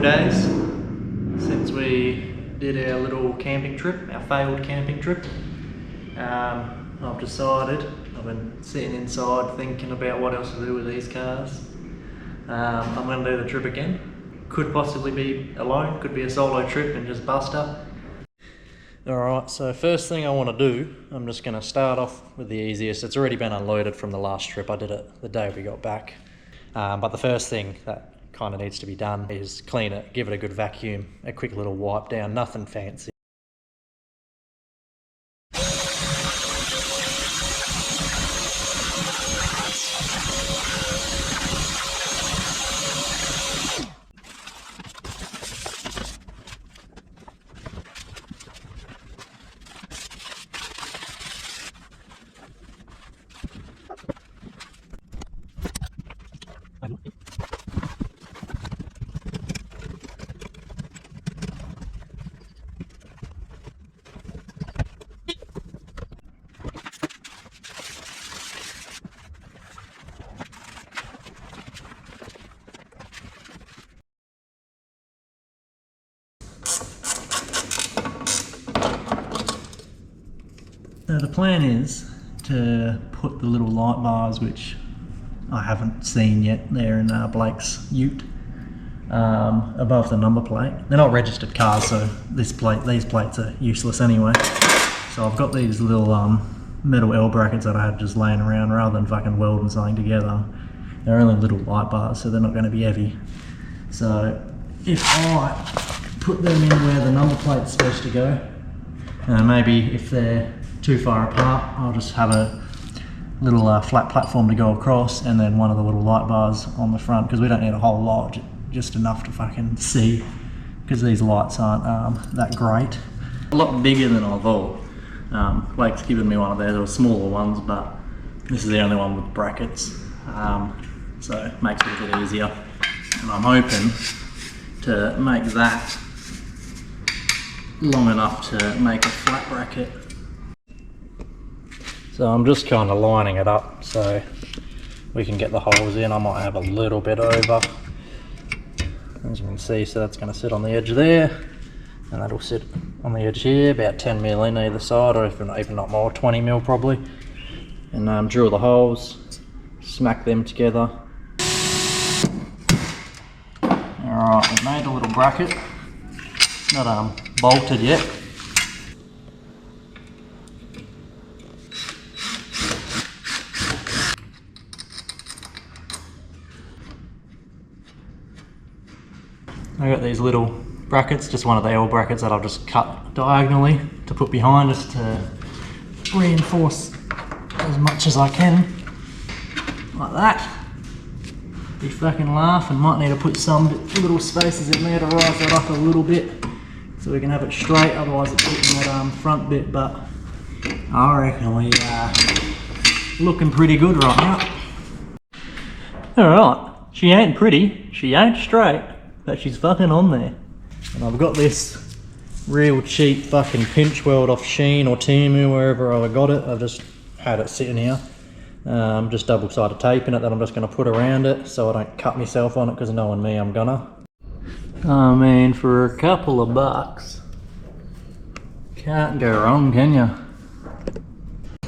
couple days since we did our little camping trip, our failed camping trip. I've decided, I've been sitting inside thinking about what else to do with these cars. I'm going to do the trip again. Could possibly be alone, could be a solo trip and just bust up. Alright, so first thing I want to do, I'm just going to start off with the easiest. It's already been unloaded from the last trip. I did it the day we got back. But the first thing that kind of needs to be done is clean it, give it a good vacuum, a quick little wipe down, nothing fancy. Now the plan is to put the little light bars, which I haven't seen yet, they're in Blake's ute, above the number plate. They're not registered cars, so these plates are useless anyway. So I've got these little metal L brackets that I had just laying around rather than fucking welding something together. They're only little light bars, so they're not going to be heavy. So if I put them in where the number plate's supposed to go, maybe if they're too far apart, I'll just have a little flat platform to go across and then one of the little light bars on the front, because we don't need a whole lot, just enough to fucking see, because these lights aren't that great. A lot bigger than I thought. Blake's given me one of theirs, there were smaller ones, but this is the only one with brackets, so it makes it a bit easier. And I'm hoping to make that long enough to make a flat bracket. So I'm just kind of lining it up so we can get the holes in. I might have a little bit over, as you can see, so that's going to sit on the edge there, and that'll sit on the edge here, about 10 mil in either side, or even not more, 20 mil probably. And drill the holes, smack them together. Alright, we made a little bracket, not bolted yet. I got these little brackets, just one of the L brackets that I've just cut diagonally to put behind, just to reinforce as much as I can, like that. You fucking laugh, and might need to put some little spaces in there to rise that up a little bit so we can have it straight, otherwise it's hitting that front bit, but I reckon we are looking pretty good right now. Alright, she ain't pretty, she ain't straight, but she's fucking on there. And I've got this real cheap fucking pinch weld off Shein or Temu, wherever I got it. I've just had it sitting here. Just double-sided tape in it that I'm just going to put around it so I don't cut myself on it, because knowing me, I'm gonna. I mean, for a couple of bucks, can't go wrong, can ya?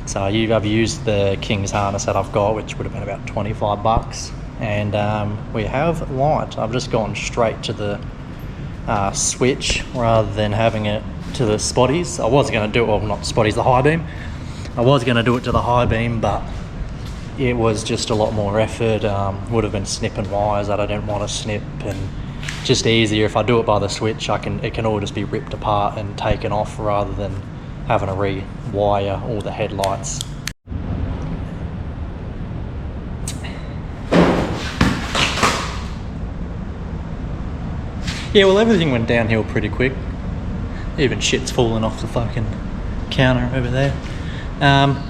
So I've used the King's harness that I've got, which would have been about 25 bucks. And we have light. I've just gone straight to the switch rather than having it to the spotties. I was going to do it, well, not spotties, the high beam. I was going to do it to the high beam, but it was just a lot more effort. Would have been snipping wires that I didn't want to snip, and just easier if I do it by the switch. It can all just be ripped apart and taken off rather than having to rewire all the headlights. Yeah, well, everything went downhill pretty quick. Even shit's falling off the fucking counter over there.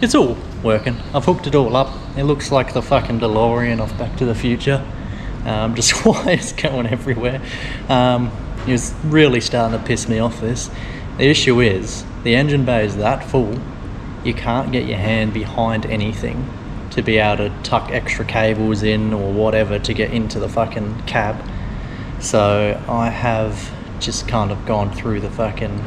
It's all working. I've hooked it all up. It looks like the fucking DeLorean off Back to the Future. Just wires going everywhere. It was really starting to piss me off, this. The issue is, the engine bay is that full, you can't get your hand behind anything to be able to tuck extra cables in or whatever to get into the fucking cab. So I have just kind of gone through the fucking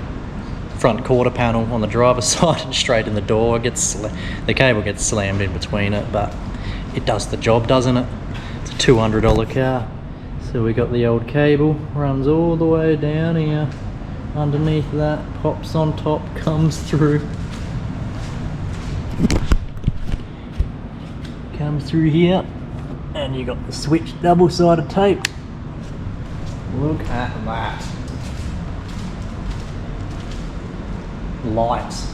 front quarter panel on the driver's side and straight in the door. The cable gets slammed in between it, but it does the job, doesn't it? It's a $200 car. So we got the old cable, runs all the way down here, underneath that, pops on top, comes through. Comes through here, and you got the switch double-sided tape. Look at that. Lights.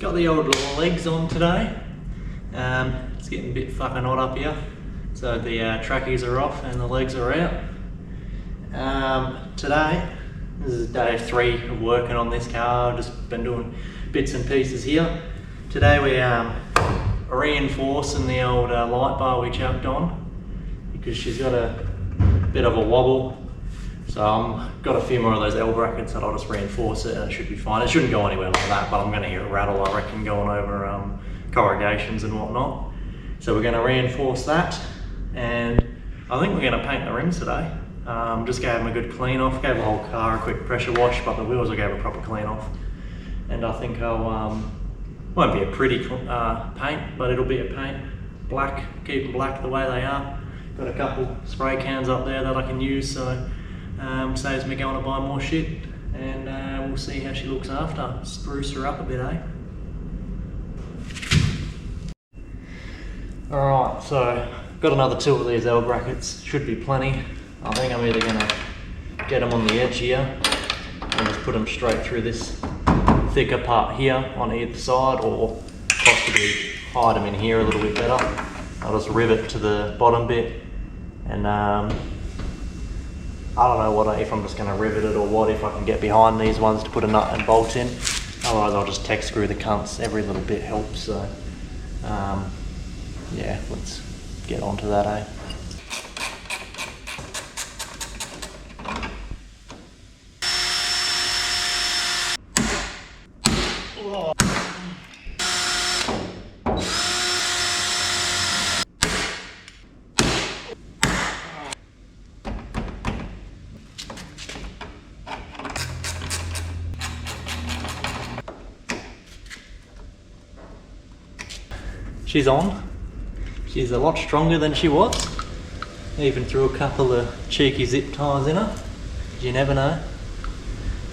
Got the old little legs on today. It's getting a bit fucking hot up here, so the trackies are off and the legs are out. Today, this is day 3 of working on this car. I've just been doing bits and pieces here. Today we are reinforcing the old light bar we chucked on because she's got a bit of a wobble. So I've got a few more of those L brackets that I'll just reinforce it and it should be fine. It shouldn't go anywhere like that, but I'm going to hear it rattle, I reckon, going over corrugations and whatnot. So we're going to reinforce that, and I think we're going to paint the rims today. Just gave them a good clean off, gave the whole car a quick pressure wash, but the wheels I gave a proper clean off. And I think I'll, won't be a pretty paint, but it'll be a paint. Black, keep them black the way they are. Got a couple spray cans up there that I can use, so saves me going to buy more shit, and we'll see how she looks after. Spruce her up a bit, eh? Alright, so got another 2 of these L brackets, should be plenty. I think I'm either going to get them on the edge here and just put them straight through this thicker part here on either side, or possibly hide them in here a little bit better. I'll just rivet to the bottom bit, and I don't know if I'm just going to rivet it or what, if I can get behind these ones to put a nut and bolt in. Otherwise I'll just tech screw the cunts. Every little bit helps, so yeah, let's get onto that, eh? She's on. She's a lot stronger than she was. Even threw a couple of cheeky zip ties in her. You never know.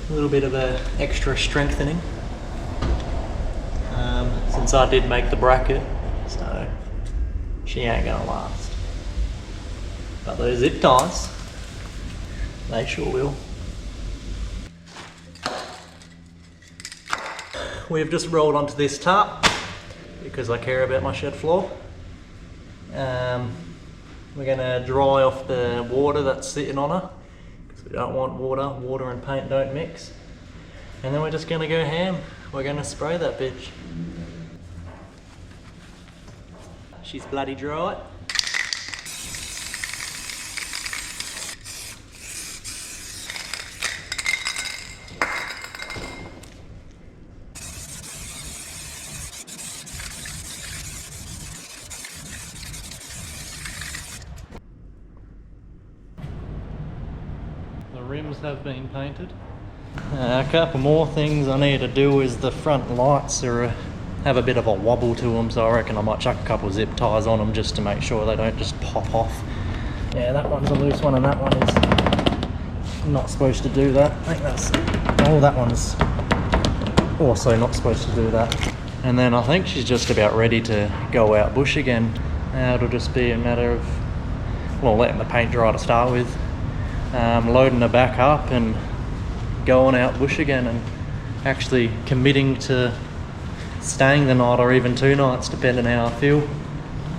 A little bit of a extra strengthening. Since I did make the bracket, so she ain't gonna last. But those zip ties, they sure will. We've just rolled onto this tarp because I care about my shed floor. We're going to dry off the water that's sitting on her because we don't want water. Water and paint don't mix. And then we're just going to go ham. We're going to spray that bitch. She's bloody dry. The rims have been painted. A couple more things I need to do is the front lights have a bit of a wobble to them, so I reckon I might chuck a couple of zip ties on them just to make sure they don't just pop off. Yeah, that one's a loose one and that one is not supposed to do that. I think that's... oh, that one's also not supposed to do that. And then I think she's just about ready to go out bush again. Now it'll just be a matter of well, letting the paint dry to start with, loading her back up and going out bush again, and actually committing to staying the night or even 2 nights depending how I feel.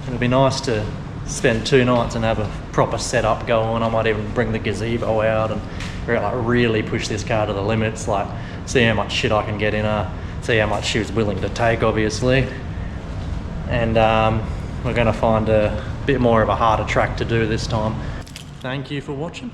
It'll be nice to spend 2 nights and have a proper setup going. I might even bring the gazebo out and really push this car to the limits, like see how much shit I can get in her, see how much she was willing to take, obviously. And we're going to find a bit more of a harder track to do this time. Thank you for watching.